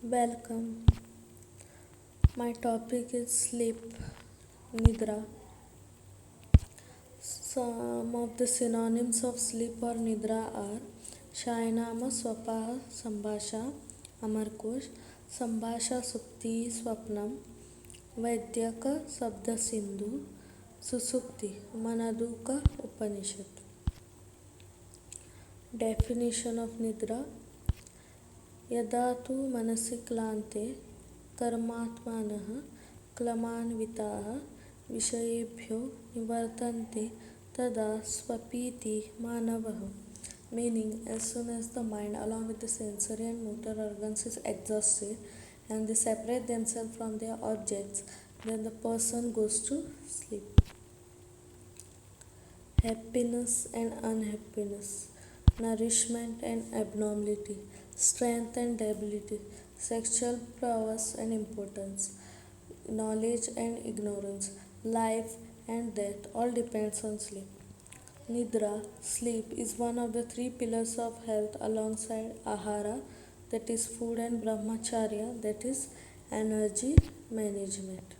Welcome. My topic is sleep, Nidra. Some of the synonyms of sleep or Nidra are Shayanama, Swapaha, Sambhasha, Amarkosh, Sambhasha, Supti, Swapnam, Vaidyaka, Sabda Sindhu, Susupti, Manaduka, Upanishad. Definition of Nidra यदा तु मनसि क्लान्ते कर्मात्मानः क्लमान्विताः विषयेभ्यो निवर्तन्ते तदा स्वपीति मानवः. Meaning, as soon as the mind along with the sensory and motor organs is exhausted and they separate themselves from their objects, then the person goes to sleep. Happiness and unhappiness, nourishment and abnormality, strength and debility, sexual prowess and impotence, knowledge and ignorance, life and death all depends on sleep. Nidra, sleep, is one of the three pillars of health alongside ahara, that is food, and brahmacharya, that is energy management.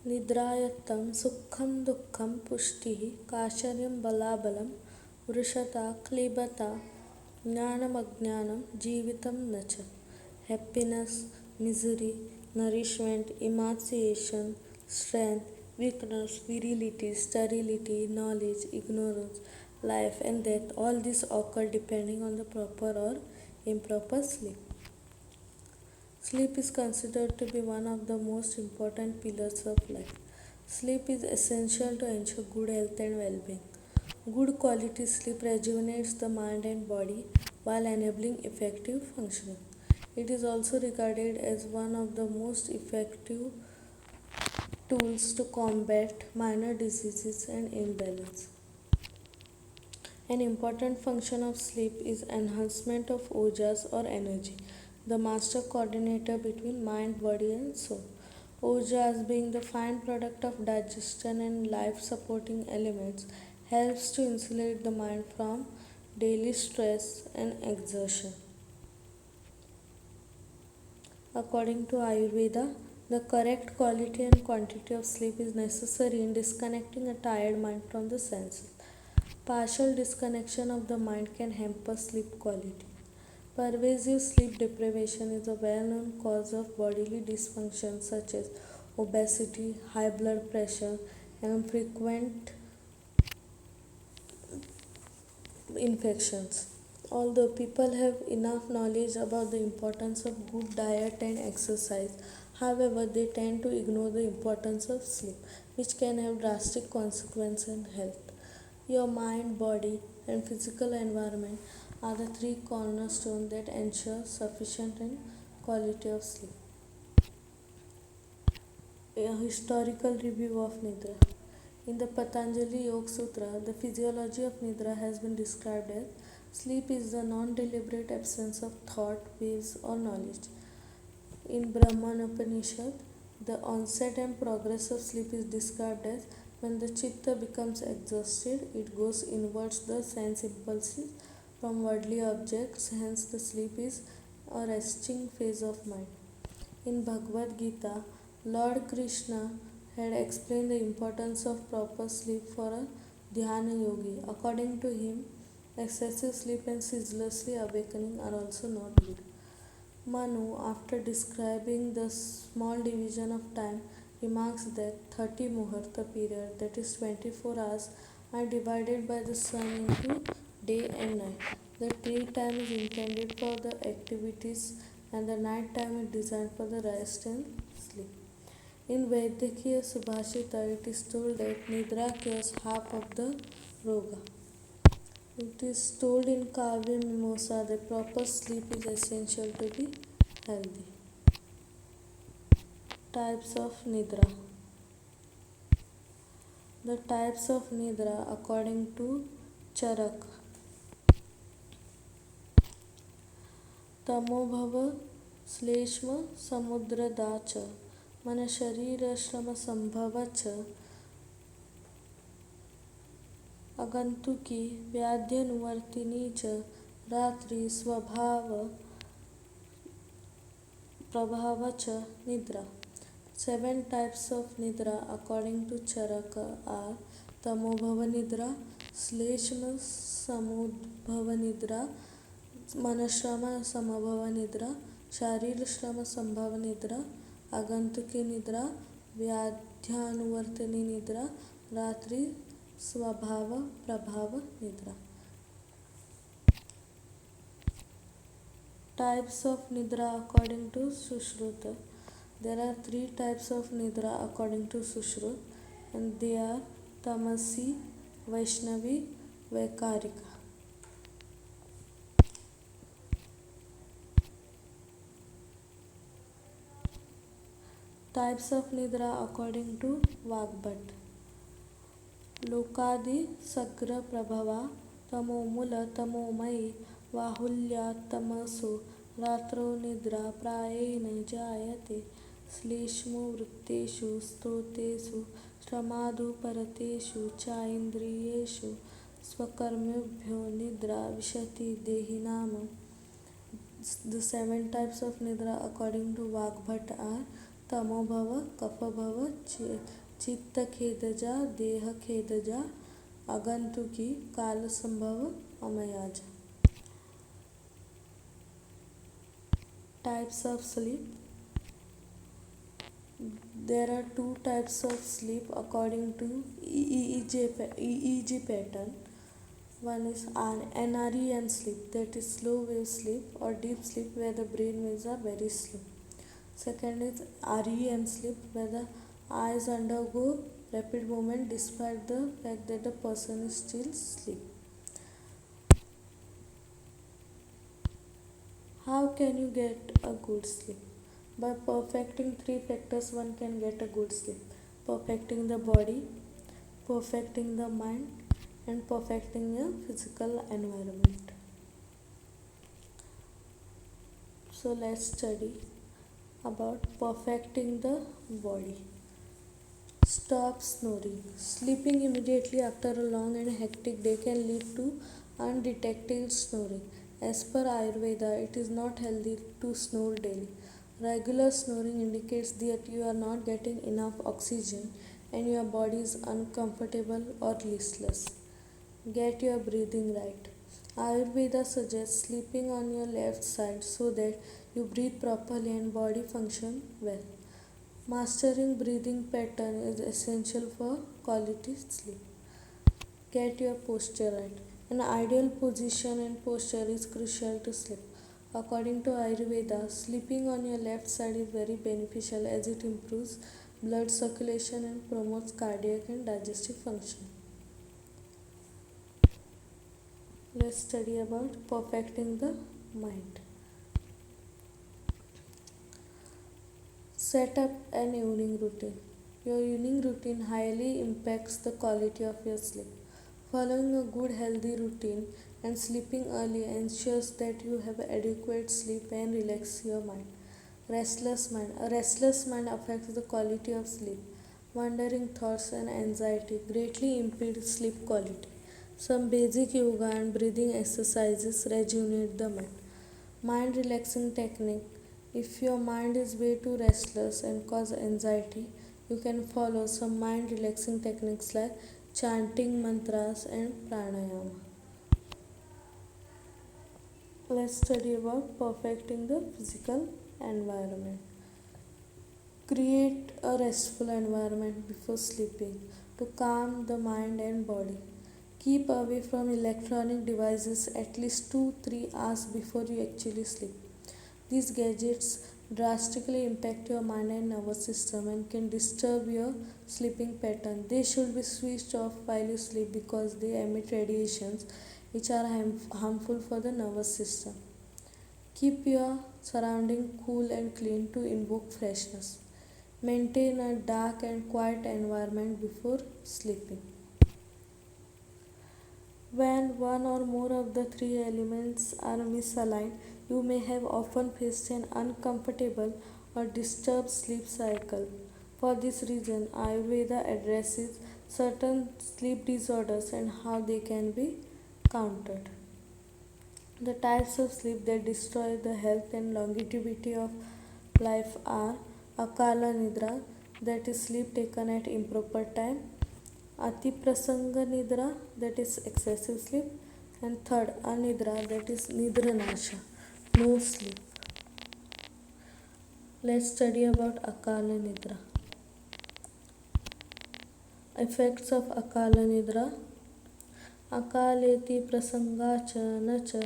निद्रायत्तं सुखं दुःखं पुष्टिः काचर्यं बलाबलं वृषता क्लीबता ज्ञानमज्ञानं जीवितं न च. Happiness, misery, nourishment, emaciation, strength, weakness, virility, sterility, knowledge, ignorance, life and death, all these occur depending on the proper or improper sleep. Sleep is considered to be one of the most important pillars of life. Sleep is essential to ensure good health and well-being. Good quality sleep rejuvenates the mind and body while enabling effective functioning. It is also regarded as one of the most effective tools to combat minor diseases and imbalance. An important function of sleep is enhancement of ojas or energy, the master coordinator between mind, body, and soul. Ojas, being the fine product of digestion and life supporting elements, helps to insulate the mind from daily stress and exertion. According to Ayurveda, the correct quality and quantity of sleep is necessary in disconnecting a tired mind from the senses. Partial disconnection of the mind can hamper sleep quality. Pervasive sleep deprivation is a well-known cause of bodily dysfunction such as obesity, high blood pressure, and frequent infections. Although people have enough knowledge about the importance of good diet and exercise, however, they tend to ignore the importance of sleep, which can have drastic consequences in health. Your mind, body, and physical environment are the three cornerstones that ensure sufficient and quality of sleep. A historical review of Nidra. In the Patanjali Yoga Sutra, the physiology of Nidra has been described as sleep is the non-deliberate absence of thought, waves, or knowledge. In Brahman Upanishad, the onset and progress of sleep is described as when the chitta becomes exhausted, it goes inwards the sense impulses from worldly objects, hence the sleep is a resting phase of mind. In Bhagavad Gita, Lord Krishna had explained the importance of proper sleep for a dhyana yogi. According to him, excessive sleep and ceaselessly awakening are also not good. Manu, after describing the small division of time, remarks that 30 muhurta period, that is 24 hours, are divided by the sun into day and night. The daytime is intended for the activities and the night time is designed for the rest and sleep. In Vaidyakiya Subhashita, it is told that Nidra cures half of the roga. It is told in Kavya Mimosa that proper sleep is essential to be healthy. Types of Nidra. The types of Nidra according to Charak. Tamobhava Sleshma Samudradacha Mana Sharira Shrama Sambhavacha Agantuki Vyadhyanuvartini cha Ratri Swabhava Prabhavacha Nidra. Seven types of Nidra according to Charaka are Tamobhava Nidra, Sleshma Samudbhava Nidra, Manashrama Samabhava Nidra, Sharil Shrama Sambhava Nidra, Agantuki Nidra, Vyadhyanuvartani Nidra, Ratri Swabhava Prabhava Nidra. Types of Nidra according to Sushruta. There are three types of Nidra according to Sushrut, and they are Tamasi, Vaishnavi, Vaikarika. Types of Nidra according to Vagbhat. Lokadi Sagra Prabhava, Tamomula Tamomai, Vahulya Tamaso, Ratro Nidra Prayena Jayate, Sleshmu Vritteshu Stotesu, Shramadhu Parateshu Chaindriyeshu, Swakarmebhyo Nidra Vishati Dehinama. The seven types of Nidra according to Vagbhat are Tamobhava, Kapabhava, Chitta Khedaja, Deha Khedaja, Agantuki, Kalasambhava, Amayaja. Types of sleep. There are two types of sleep according to EEG pattern. One is NREM sleep, that is slow wave sleep or deep sleep where the brain waves are very slow. Second is REM sleep where the eyes undergo rapid movement despite the fact that the person is still asleep. How can you get a good sleep? By perfecting three factors, one can get a good sleep: perfecting the body, perfecting the mind, and perfecting a physical environment. So let's study about perfecting the body. Stop snoring. Sleeping immediately after a long and hectic day can lead to undetected snoring. As per Ayurveda, it is not healthy to snore daily. Regular snoring indicates that you are not getting enough oxygen and your body is uncomfortable or listless. Get your breathing right. Ayurveda suggests sleeping on your left side so that you breathe properly and body function well. Mastering breathing pattern is essential for quality sleep. Get your posture right. An ideal position and posture is crucial to sleep. According to Ayurveda, sleeping on your left side is very beneficial as it improves blood circulation and promotes cardiac and digestive function. Let's study about perfecting the mind. Set up an evening routine. Your evening routine highly impacts the quality of your sleep. Following a good healthy routine and sleeping early ensures that you have adequate sleep and relax your mind. Restless mind. A restless mind affects the quality of sleep. Wandering thoughts and anxiety greatly impede sleep quality. Some basic yoga and breathing exercises rejuvenate the mind. Mind relaxing technique. If your mind is way too restless and cause anxiety, you can follow some mind relaxing techniques like chanting mantras and pranayama. Let's study about perfecting the physical environment. Create a restful environment before sleeping to calm the mind and body. Keep away from electronic devices at least 2-3 hours before you actually sleep. These gadgets drastically impact your mind and nervous system and can disturb your sleeping pattern. They should be switched off while you sleep because they emit radiations which are harmful for the nervous system. Keep your surrounding cool and clean to invoke freshness. Maintain a dark and quiet environment before sleeping. When one or more of the three elements are misaligned, you may have often faced an uncomfortable or disturbed sleep cycle. For this reason, Ayurveda addresses certain sleep disorders and how they can be countered. The types of sleep that destroy the health and longevity of life are Akala Nidra, that is sleep taken at improper time, Ati Prasanga Nidra, that is excessive sleep, and third Anidra, that is Nidra Nasha, no sleep. Let's study about Akala Nidra. Effects of Akala Nidra. अकालेति प्रसंगाच न च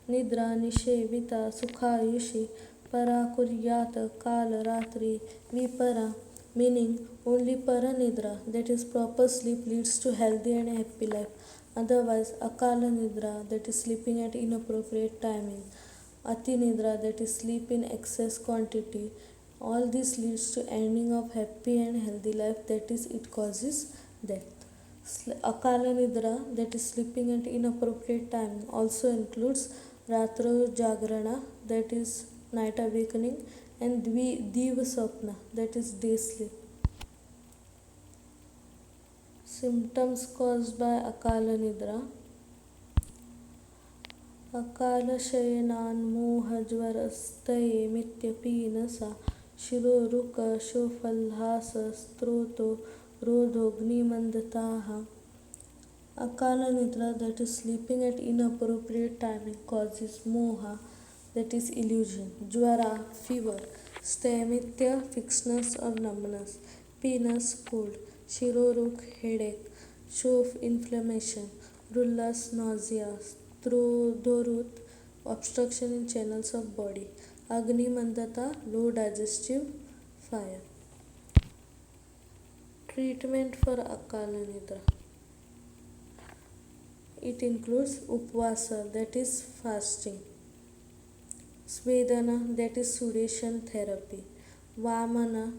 निद्रा निषेविता सुखायुषि परा कुर्यात काल ratri vipara, meaning only para nidra, that is proper sleep, leads to healthy and happy life. Otherwise akala nidra, that is sleeping at inappropriate timing, ati nidra, that is sleep in excess quantity, all this leads to ending of happy and healthy life, that is it causes death. Akala Nidra, that is sleeping at inappropriate time, also includes Ratro Jagrana, that is night awakening, and Diva Sapna, that is day sleep. Symptoms caused by Akala Nidra. Akala Shayananmohajvarasthaye Mityapinasa Shiroruka Shofalhasa Stroto Rodhognimandataha. Akala Nidra, that is sleeping at inappropriate timing, causes moha, that is illusion, jvara, fever, sthamitya, fixedness or numbness, penis, cold, shiroruk, headache, shof, inflammation, rullas, nausea, strodorut, obstruction in channels of body, agni mandata, low digestive fire. Treatment for Akala Nidra. It includes upvasa, that is fasting, svedana, that is sudation therapy, vamana,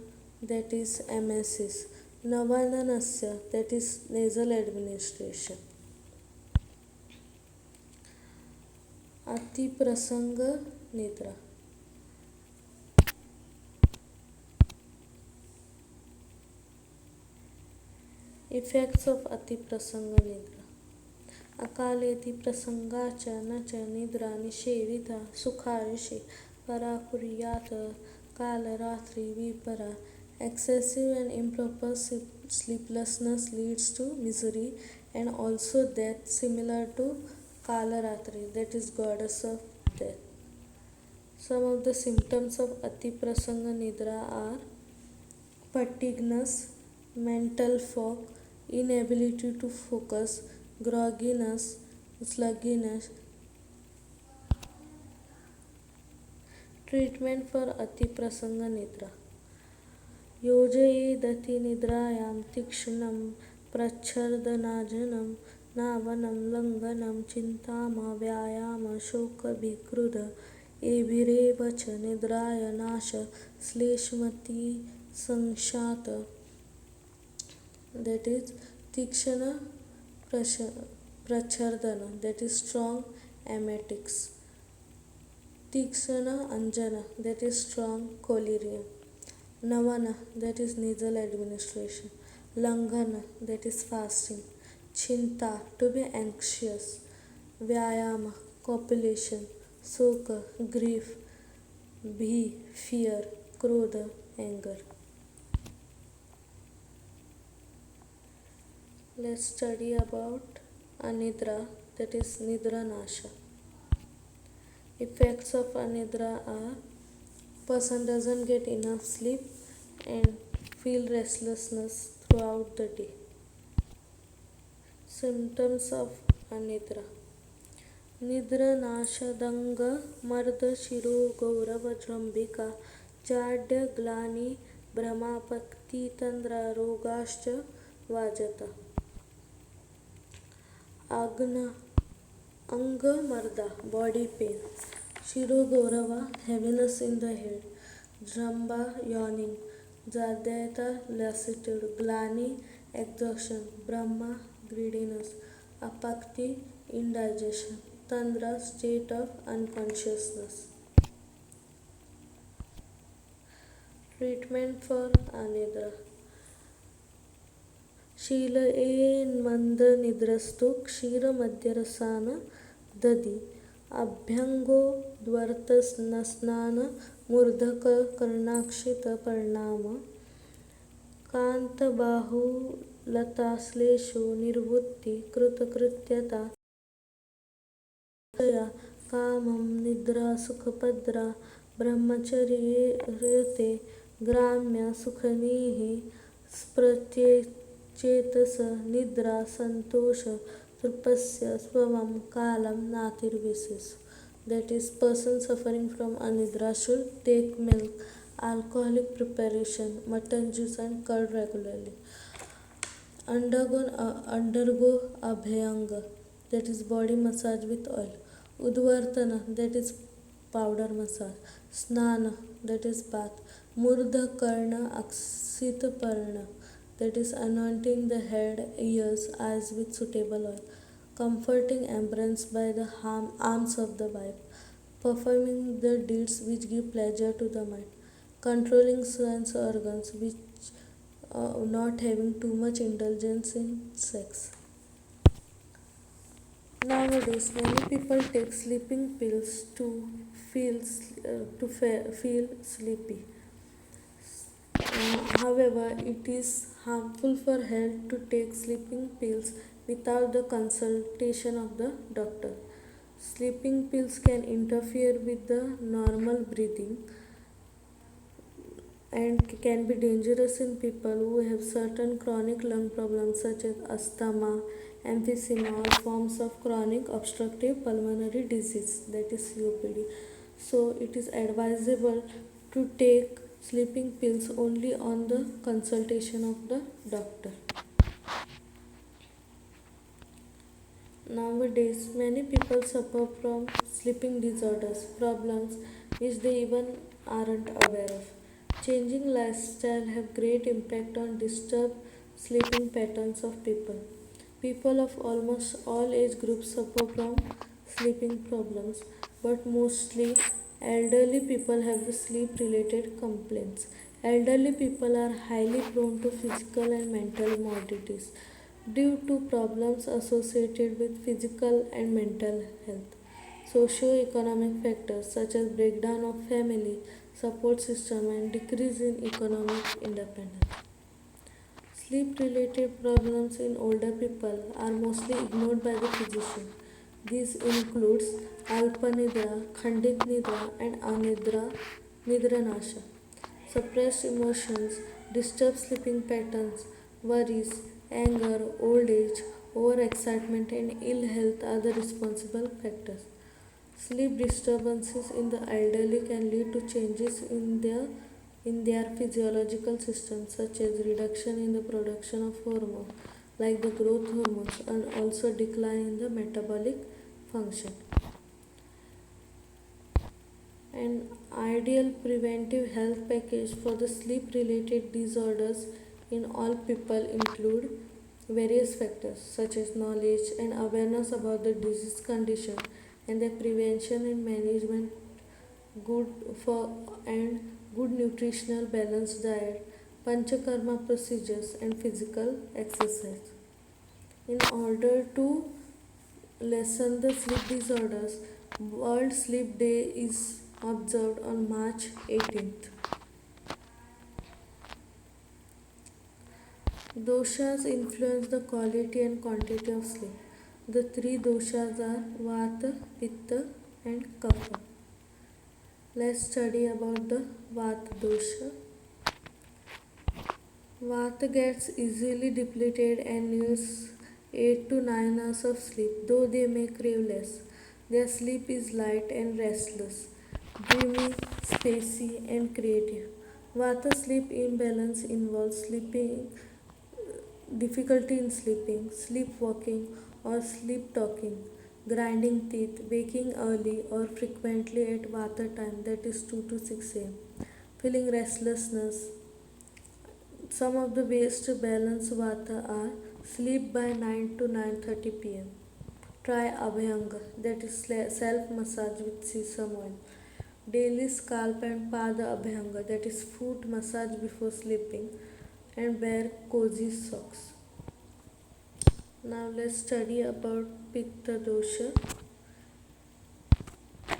that is emesis, navananasya, that is nasal administration. Ati prasanga nidra. Effects of ati prasanga nidra. अकालेति प्रसंगाच न च निद्रा निषेविता सुखायुषि परा कुर्यात Kalratri vipara. Excessive and improper sleeplessness leads to misery and also death, similar to Kalaratri, that is goddess of death. Some of the symptoms of Ati Prasanga Nidra are fatigueness, mental fog, inability to focus, grogginess, sluggishness. Treatment for Ati Prasanga Nidra. Yojayedati nidrayam tikshanam prachardanajanam navanam langanam chintama vyayama shoka bhikruda ebireva cha nidraya nasha sleshmati sanshata, that is tikshana prachardana, that is strong emetics, tikshana anjana, that is strong collyrium, navana, that is nasal administration, langana, that is fasting, chinta, to be anxious, vyayama, copulation, soka, grief, bhi, fear, krodha, anger. Let's study about anidra, that is nidra nasha. Effects of anidra are person doesn't get enough sleep and feel restlessness throughout the day. Symptoms of anidra. Nidra nasha danga marda shiro gaurava jrambika jadya glani brahmapakti tandra rogascha vajata. Agna Anga Marda, body pain, Shiro Gaurava, heaviness in the head, Jramba, yawning, Jadeta, lassitude, Glani, exhaustion, Brahma, greediness, Apakti, indigestion, Tandra, state of unconsciousness. Treatment for Anidra. शील मंद निद्रस्तु क्षीर मध्यरसान दधि अभ्यंगो द्वर्तस्नान मूर्धक कर्णाक्षित परिणाम कान्तबाहुलताश्लेषो निर्वृत्ति कृतकृत्यता तया कामं निद्रा सुखपद्रा ब्रह्मचर्येते ग्राम्य सुखनिः स्पृत्येचेतस निद्रा संतोष तृप्स्य स्वं कालं नातिर्विशेष. That is, person suffering from anidra should take milk, alcoholic preparation, mutton juice and curd regularly. Undergo abhyanga, that is body massage with oil. Udvartana, that is powder massage. Snana, that is bath. Murdha karna aksita parna, that is anointing the head, ears, eyes with suitable oil. Comforting embrace by the arms of the wife. Performing the deeds which give pleasure to the mind. Controlling sense organs which not having too much indulgence in sex. Nowadays, many people take sleeping pills to feel sleepy. However, it is harmful for health to take sleeping pills without the consultation of the doctor. Sleeping pills can interfere with the normal breathing and can be dangerous in people who have certain chronic lung problems such as asthma, emphysema, or forms of chronic obstructive pulmonary disease, that is COPD. So, it is advisable to take sleeping pills only on the consultation of the doctor. Nowadays, many people suffer from sleeping disorders, problems which they even aren't aware of. Changing lifestyle have great impact on disturbed sleeping patterns of people. People of almost all age groups suffer from sleeping problems, but mostly elderly people have the sleep related complaints. Elderly people are highly prone to physical and mental morbidities due to problems associated with physical and mental health. Socio-economic factors such as breakdown of family support system and decrease in economic independence. Sleep related problems in older people are mostly ignored by the physician. This includes alpanidra, khandit nidra, and anidra nidranasha. Suppressed emotions, disturbed sleeping patterns, worries, anger, old age, overexcitement, and ill health are the responsible factors. Sleep disturbances in the elderly can lead to changes in their physiological systems such as reduction in the production of hormones like the growth hormones and also decline in the metabolic function. An ideal preventive health package for the sleep related disorders in all people include various factors such as knowledge and awareness about the disease condition and their prevention and management, good for and good nutritional balanced diet, panchakarma procedures and physical exercise. In order to lessen the sleep disorders, World Sleep Day is observed on March 18th. Doshas influence the quality and quantity of sleep. The three doshas are Vata, Pitta, and Kapha. Let's study about the Vata dosha. Vata gets easily depleted and needs 8 to 9 hours of sleep, though they may crave less. Their sleep is light and restless, dreamy, spacey, and creative. Vata sleep imbalance involves sleeping difficulty in sleeping, sleepwalking, or sleep talking, grinding teeth, waking early or frequently at Vata time, that is 2 to 6 am, feeling restlessness. Some of the ways to balance Vata are sleep by 9 to 9:30 pm. Try Abhyanga, that is self massage with sesame oil. Daily scalp and pada Abhyanga, that is foot massage before sleeping, and wear cozy socks. Now let's study about Pitta dosha.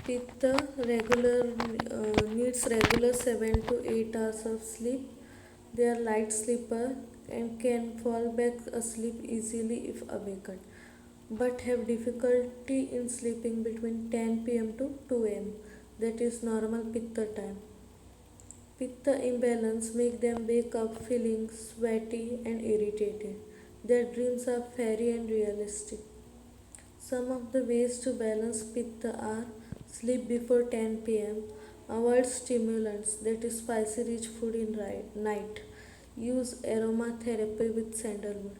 Pitta needs regular 7 to 8 hours of sleep. They are light sleeper and can fall back asleep easily if awakened, but have difficulty in sleeping between 10 pm to 2 am. That is normal Pitta time. Pitta imbalance make them wake up feeling sweaty and irritated. Their dreams are fairy and realistic. Some of the ways to balance Pitta are sleep before 10 pm, avoid stimulants that is spicy rich food in night, use aromatherapy with sandalwood,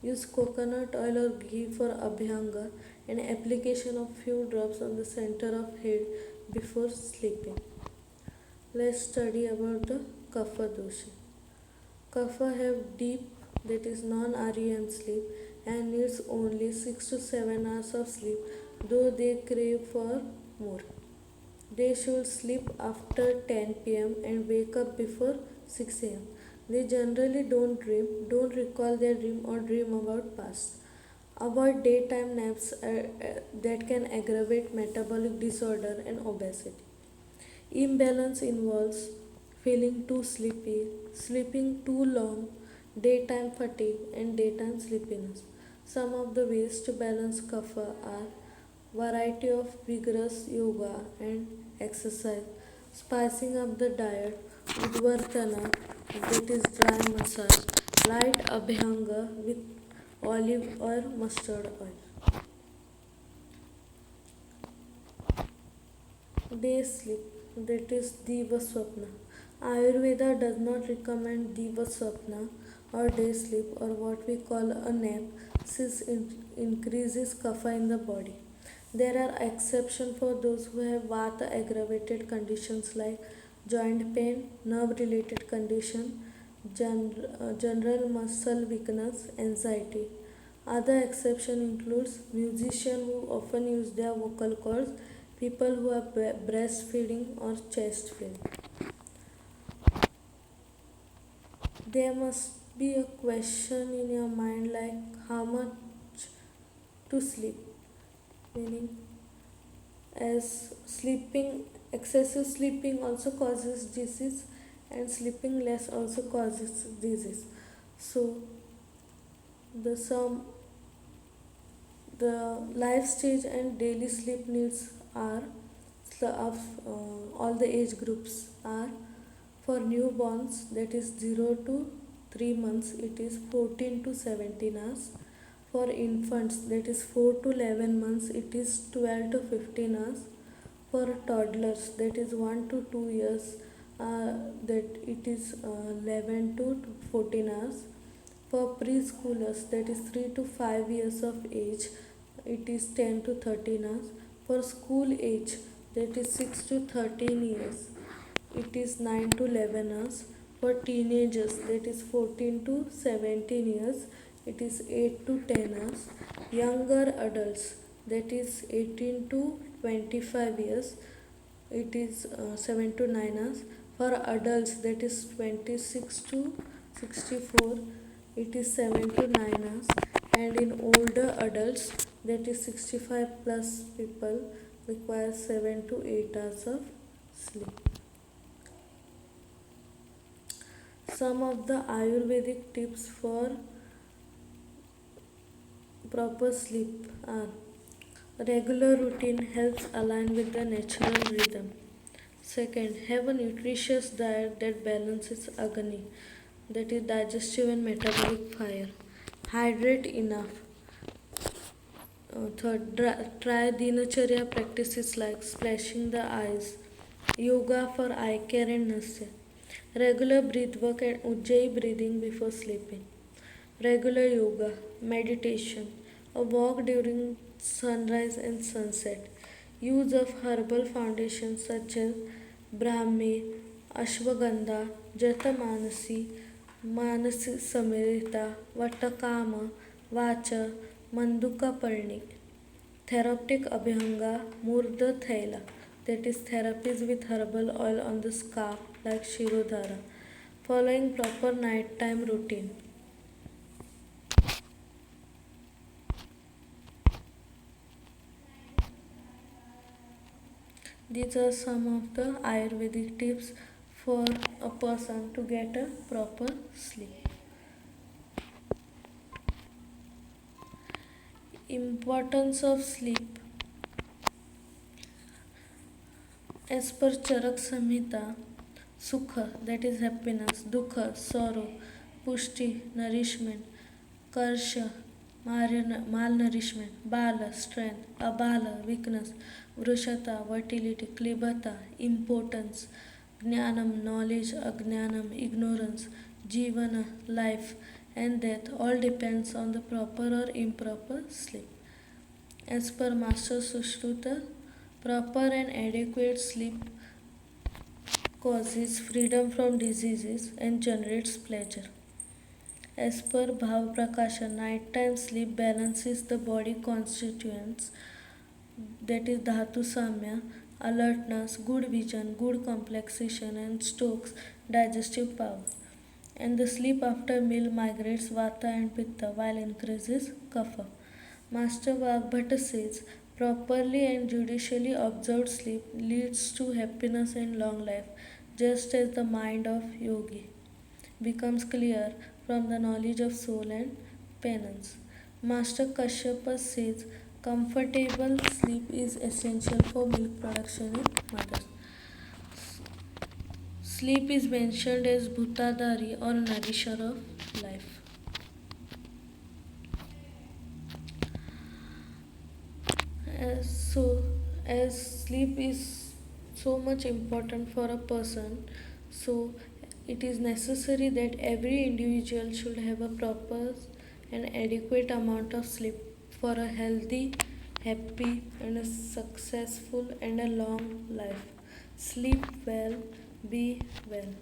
use coconut oil or ghee for abhyanga and application of few drops on the center of head before sleeping. Let's study about the Kapha dosha. Kapha have deep, that is non-REM sleep and needs only 6 to 7 hours of sleep, though they crave for more. They should sleep after 10 pm and wake up before 6 am. They generally don't dream, don't recall their dream or dream about past. Avoid daytime naps that can aggravate metabolic disorder and obesity. Imbalance involves feeling too sleepy, sleeping too long, daytime fatigue, and daytime sleepiness. Some of the ways to balance kapha are variety of vigorous yoga and exercise, spicing up the diet, udvartana, that is dry massage, light abhyanga with olive or mustard oil. Day sleep, that is Diva Swapna. Ayurveda does not recommend Diva Swapna or day sleep or what we call a nap since it increases kapha in the body. There are exceptions for those who have vata aggravated conditions like joint pain, nerve related condition, general muscle weakness, anxiety. Other exception includes musicians who often use their vocal cords, people who are breastfeeding or chest feeding. There must be a question in your mind like how much to sleep, meaning as sleeping excessive sleeping also causes disease and sleeping less also causes disease. So the some the life stage and daily sleep needs are of all the age groups are for newborns, that is 0 to 3 months, it is 14 to 17 hours. For infants, that is 4 to 11 months, it is 12 to 15 hours. For toddlers, that is 1 to 2 years, that it is 11 to 14 hours. For preschoolers, that is 3 to 5 years of age, it is 10 to 13 hours. For school age, that is 6 to 13 years, it is 9 to 11 hours. For teenagers, that is 14 to 17 years, it is 8 to 10 hours. Younger adults, that is 18 to 25 years, it is 7 to 9 hours. For adults, that is 26 to 64, it is 7 to 9 hours. And in older adults, that is 65 plus people, require 7 to 8 hours of sleep. Some of the Ayurvedic tips for proper sleep are regular routine helps align with the natural rhythm. Second, have a nutritious diet that balances Agni, that is digestive and metabolic fire. Hydrate enough. Third, try dinacharya practices like splashing the eyes, yoga for eye care and nasya, regular breath work and ujjayi breathing before sleeping, regular yoga, meditation, a walk during sunrise and sunset, use of herbal foundations such as Brahmi, Ashwagandha, Jatamanasi, Manasi Samirita, Vatakama, Vacha, Manduka Parni. Therapeutic Abhyanga, Murda Thaila, that is therapies with herbal oil on the scalp like Shirodhara, following proper nighttime routine. These are some of the Ayurvedic tips for a person to get a proper sleep. Importance of sleep. As per Charak Samhita, Sukha, that is happiness, Dukha, sorrow, Pushti, nourishment, Karsha, malnourishment, Bala, strength, Abala, weakness, Vrushata, fertility, Klibhata, impotence, Jnanam, knowledge, Ajnanam, ignorance, Jivana, life, and death all depends on the proper or improper sleep. As per Master Sushruta, proper and adequate sleep causes freedom from diseases and generates pleasure. As per Bhav Prakasha, nighttime sleep balances the body constituents, that is Dhatu Samya, alertness, good vision, good complexion, and stokes digestive power. And the sleep after meal migrates Vata and Pitta while increases Kapha. Master Vagbhata says, properly and judicially observed sleep leads to happiness and long life, just as the mind of yogi becomes clear from the knowledge of soul and penance. Master Kashyapa says, comfortable sleep is essential for milk production in mothers. Sleep is mentioned as Bhutadari or nourisher of life. So, as sleep is so much important for a person, so it is necessary that every individual should have a proper and adequate amount of sleep for a healthy, happy, and a successful and a long life. Sleep well, be well.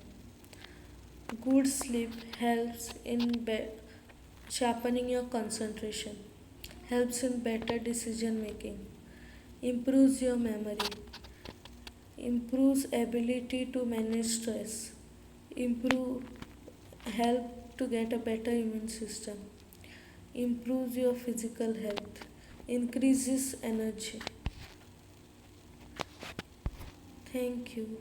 Good sleep helps in sharpening your concentration, helps in better decision making, improves your memory, improves ability to manage stress, improve help to get a better immune system, improves your physical health, increases energy. Thank you.